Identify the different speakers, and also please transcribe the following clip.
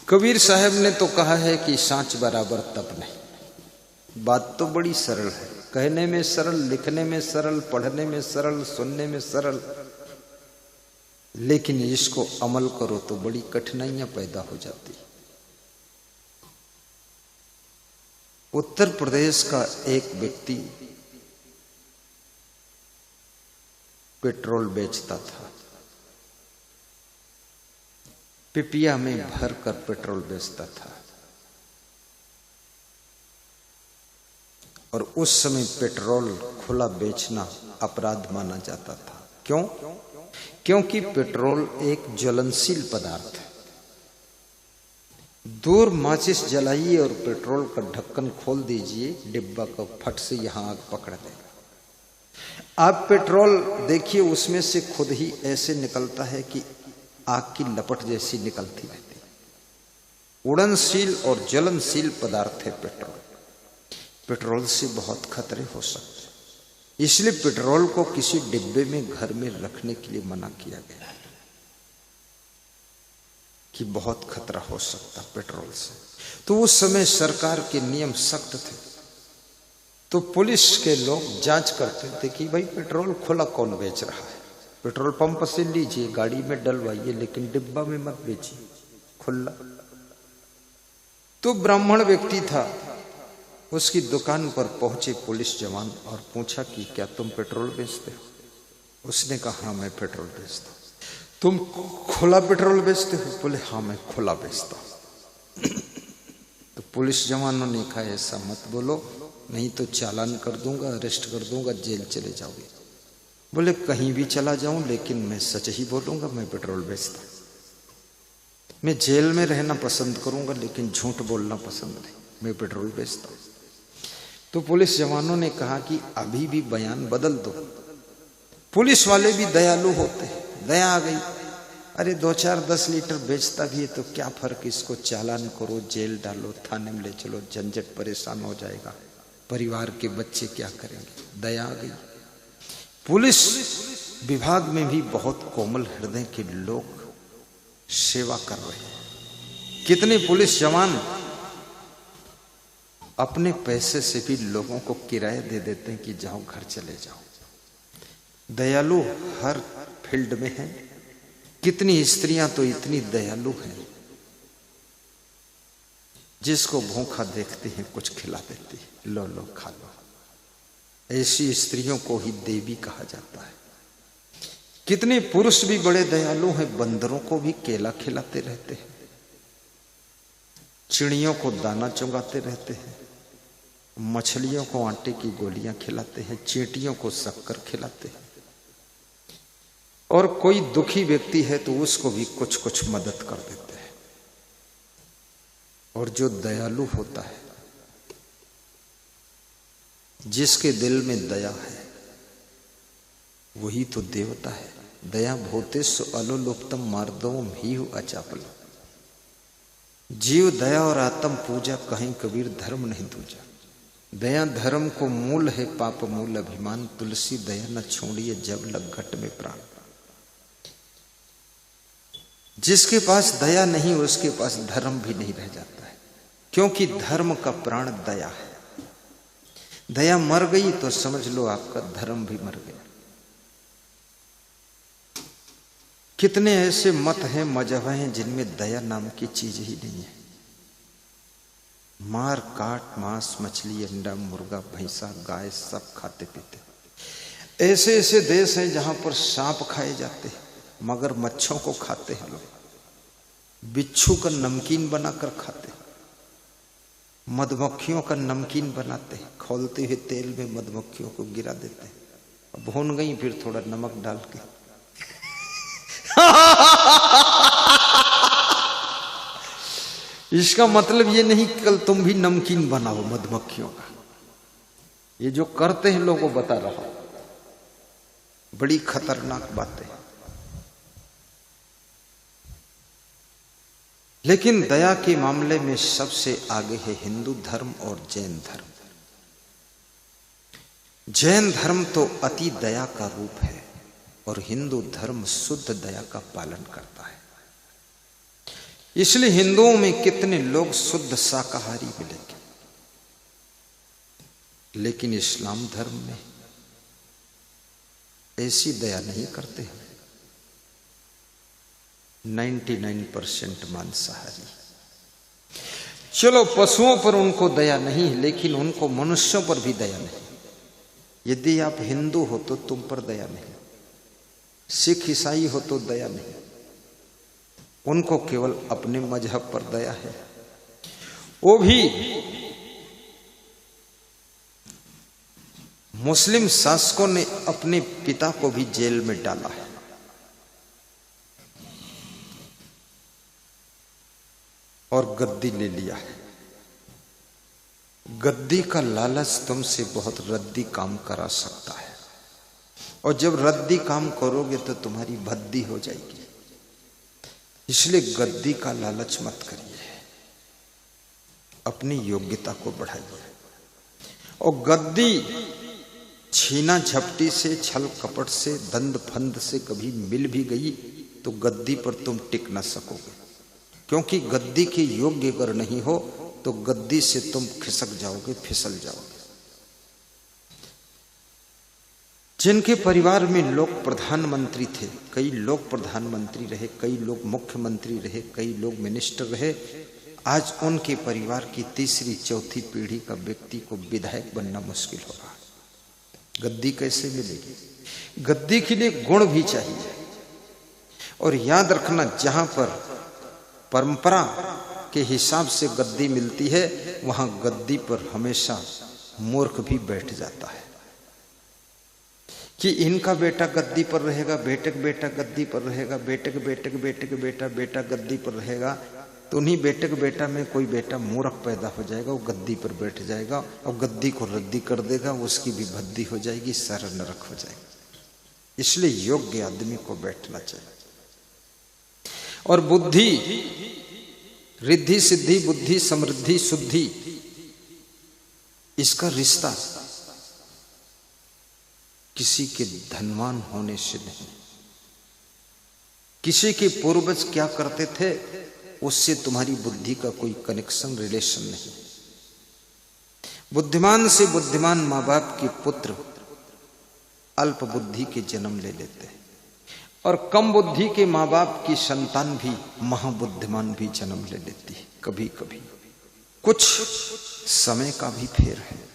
Speaker 1: कबीर साहब ने तो कहा है कि सांच बराबर तप नहीं। बात तो बड़ी सरल है, कहने में सरल, लिखने में सरल, पढ़ने में सरल, सुनने में सरल, लेकिन इसको अमल करो तो बड़ी कठिनाइयां पैदा हो जाती। उत्तर प्रदेश का एक व्यक्ति पेट्रोल बेचता था, पिपिया में भर कर पेट्रोल बेचता था। और उस समय पेट्रोल खुला बेचना अपराध माना जाता था। क्यों? क्योंकि पेट्रोल एक ज्वलनशील पदार्थ है। दूर माचिस जलाइए और पेट्रोल का ढक्कन खोल दीजिए, डिब्बा को फट से यहां आग पकड़ देगा। आप पेट्रोल देखिए, उसमें से खुद ही ऐसे निकलता है कि आग की लपट जैसी निकलती रहती। उड़नशील और ज्वलनशील पदार्थ है पेट्रोल। पेट्रोल से बहुत खतरे हो सकते हैं, इसलिए पेट्रोल को किसी डिब्बे में घर में रखने के लिए मना किया गया है कि बहुत खतरा हो सकता पेट्रोल से। तो उस समय सरकार के नियम सख्त थे, तो पुलिस के लोग जांच करते थे कि भाई पेट्रोल खुला कौन बेच रहा है। पेट्रोल पंप से लीजिए, गाड़ी में डलवाइए, लेकिन डिब्बा में मत बेचिए खुला। तो ब्राह्मण व्यक्ति था, उसकी दुकान पर पहुंचे पुलिस जवान और पूछा कि क्या तुम पेट्रोल बेचते हो? उसने कहा हाँ मैं पेट्रोल बेचता हूं। तुम खुला पेट्रोल बेचते हो? बोले हाँ मैं खुला बेचता हूं। तो पुलिस जवानों ने कहा ऐसा मत बोलो, नहीं तो चालान कर दूंगा, अरेस्ट कर दूंगा, जेल चले जाओगे। बोले कहीं भी चला जाऊं, लेकिन मैं सच ही बोलूंगा, मैं पेट्रोल बेचता हूं। मैं जेल में रहना पसंद करूंगा, लेकिन झूठ बोलना पसंद नहीं, मैं पेट्रोल बेचता हूं। तो पुलिस जवानों ने कहा कि अभी भी बयान बदल दो। पुलिस वाले भी दयालु होते हैं, दया आ गई। अरे 2-4-10 लीटर बेचता भी है तो क्या फर्क, इसको चालान करो, जेल डालो, थाने में ले चलो, झंझट परेशान हो जाएगा, परिवार के बच्चे क्या करेंगे। दया आ गई। पुलिस विभाग में भी बहुत कोमल हृदय के लोग सेवा कर रहे हैं। कितने पुलिस जवान अपने पैसे से भी लोगों को किराया दे देते हैं कि जाओ घर चले जाओ। दयालु हर फील्ड में है। कितनी स्त्रियां तो इतनी दयालु हैं, जिसको भूखा देखती हैं कुछ खिला देती है, लो लो खा लो। ऐसी स्त्रियों को ही देवी कहा जाता है। कितने पुरुष भी बड़े दयालु हैं, बंदरों को भी केला खिलाते रहते हैं, चिड़ियों को दाना चुगाते रहते हैं, मछलियों को आटे की गोलियां खिलाते हैं, चींटियों को शक्कर खिलाते हैं। और कोई दुखी व्यक्ति है तो उसको भी कुछ कुछ मदद कर देते हैं। और जो दयालु होता है, जिसके दिल में दया है, वही तो देवता है। दया भूतेषु अलुलुप्तम मार्दवम ही अचापल। जीव दया और आत्म पूजा कहीं कबीर धर्म नहीं दूजा। दया धर्म को मूल है, पाप मूल अभिमान। तुलसी दया न छोड़िए जब लग घट में प्राण। जिसके पास दया नहीं, उसके पास धर्म भी नहीं रह जाता है, क्योंकि धर्म का प्राण दया है। दया मर गई तो समझ लो आपका धर्म भी मर गया। कितने ऐसे मत हैं, मजहब हैं, जिनमें दया नाम की चीज ही नहीं है। मार काट मांस, मछली, अंडा, मुर्गा, भैंसा, गाय सब खाते पीते। ऐसे ऐसे देश हैं जहां पर सांप खाए जाते हैं, मगर मच्छों को खाते हैं लोग। बिच्छू का नमकीन बनाकर खाते हैं, मधुमक्खियों का नमकीन बनाते हैं, खौलते हुए तेल में मधुमक्खियों को गिरा देते हैं, भून गई फिर थोड़ा नमक डाल के। इसका मतलब ये नहीं कि कल तुम भी नमकीन बनाओ मधुमक्खियों का। ये जो करते हैं लोगों को बता रहा हूं, बड़ी खतरनाक बातें। लेकिन दया के मामले में सबसे आगे है हिंदू धर्म और जैन धर्म। जैन धर्म तो अति दया का रूप है और हिंदू धर्म शुद्ध दया का पालन करता है। इसलिए हिंदुओं में कितने लोग शुद्ध शाकाहारी मिलेंगे, लेकिन इस्लाम धर्म में ऐसी दया नहीं करते हैं। 99% मांसाहारी। चलो पशुओं पर उनको दया नहीं, लेकिन उनको मनुष्यों पर भी दया नहीं। यदि आप हिंदू हो तो तुम पर दया नहीं, सिख ईसाई हो तो दया नहीं, उनको केवल अपने मजहब पर दया है। वो भी मुस्लिम शासकों ने अपने पिता को भी जेल में डाला है, और गद्दी ले लिया है। गद्दी का लालच तुमसे बहुत रद्दी काम करा सकता है, और जब रद्दी काम करोगे तो तुम्हारी भद्दी हो जाएगी। इसलिए गद्दी का लालच मत करिए, अपनी योग्यता को बढ़ाइए। और गद्दी छीना झपटी से, छल कपट से, दंड फंद से कभी मिल भी गई तो गद्दी पर तुम टिक न सकोगे, क्योंकि गद्दी के योग्य अगर नहीं हो तो गद्दी से तुम खिसक जाओगे, फिसल जाओगे। जिनके परिवार में लोग प्रधानमंत्री थे, कई लोग प्रधानमंत्री रहे, कई लोग मुख्यमंत्री रहे, कई लोग मिनिस्टर रहे, आज उनके परिवार की तीसरी चौथी पीढ़ी का व्यक्ति को विधायक बनना मुश्किल हो रहा है। गद्दी कैसे मिलेगी? गद्दी के लिए गुण भी चाहिए। और याद रखना, जहां पर परंपरा के हिसाब से गद्दी मिलती है, वहां गद्दी पर हमेशा मूर्ख भी बैठ जाता है कि इनका बेटा गद्दी पर रहेगा, बेटे का बेटा गद्दी पर रहेगा, बेटे के बेटे के बेटे के बेटा गद्दी पर रहेगा, तो उन्हीं बेटे के बेटा में कोई बेटा मूर्ख पैदा हो जाएगा, वो गद्दी पर बैठ जाएगा और गद्दी को रद्दी कर देगा, उसकी भी भद्दी हो जाएगी, सारा नरक हो जाएगा। इसलिए योग्य आदमी को बैठना चाहिए। और बुद्धि, रिद्धि सिद्धि, बुद्धि समृद्धि शुद्धि, इसका रिश्ता किसी के धनवान होने से नहीं, किसी के पूर्वज क्या करते थे उससे तुम्हारी बुद्धि का कोई कनेक्शन, रिलेशन नहीं। बुद्धिमान से बुद्धिमान माँ बाप के पुत्र अल्प बुद्धि के जन्म ले लेते हैं, और कम बुद्धि के माँ बाप की संतान भी महाबुद्धिमान भी जन्म ले लेती है। कभी कभी कुछ समय का भी फेर है।